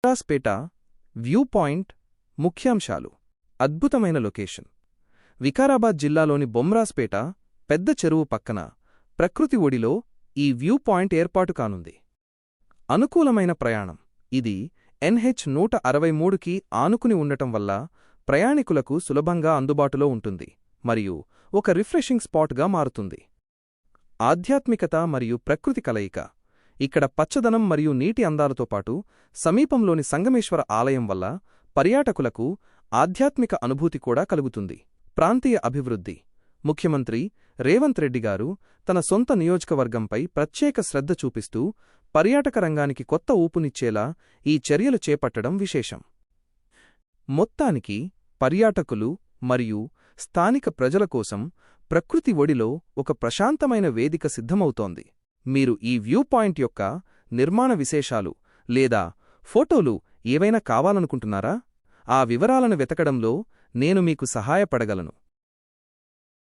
Bomraspet view point ముఖ్యాంశాలు. అద్భుతమైన location. Vikarabad జిల్లాలోని బొమ్రాస్పేట పెద్ద చెరువు పక్కన ప్రకృతి ఒడిలో ఈ వ్యూ పాయింట్ ఏర్పాటు కానుంది. అనుకూలమైన ప్రయాణం. ఇది NH-163కి ఆనుకుని ఉండటం వల్ల ప్రయాణికులకు సులభంగా అందుబాటులో ఉంటుంది మరియు ఒక రిఫ్రెషింగ్ స్పాట్గా మారుతుంది. ఆధ్యాత్మికత మరియు ప్రకృతి కలయిక. ఇక్కడ పచ్చదనం మరియు నీటి అందాలతో పాటు సమీపంలోని సంగమేశ్వర ఆలయం వల్ల పర్యాటకులకు ఆధ్యాత్మిక అనుభూతి కూడా కలుగుతుంది. ప్రాంతీయ అభివృద్ధి. ముఖ్యమంత్రి రేవంత్ రెడ్డి గారు తన సొంత నియోజకవర్గంపై ప్రత్యేక శ్రద్ధ చూపిస్తూ పర్యాటక రంగానికి కొత్త ఊపునిచ్చేలా ఈ చర్యలు చేపట్టడం విశేషం. మొత్తానికి పర్యాటకులు మరియు స్థానిక ప్రజల కోసం ప్రకృతి ఒడిలో ఒక ప్రశాంతమైన వేదిక సిద్ధమవుతోంది. మీరు ఈ వ్యూ పాయింట్ యొక్క నిర్మాణ విశేషాలు లేదా ఫోటోలు ఏవైనా కావాలనుకుంటున్నారా? ఆ వివరాలను వెతకడంలో నేను మీకు సహాయపడగలను.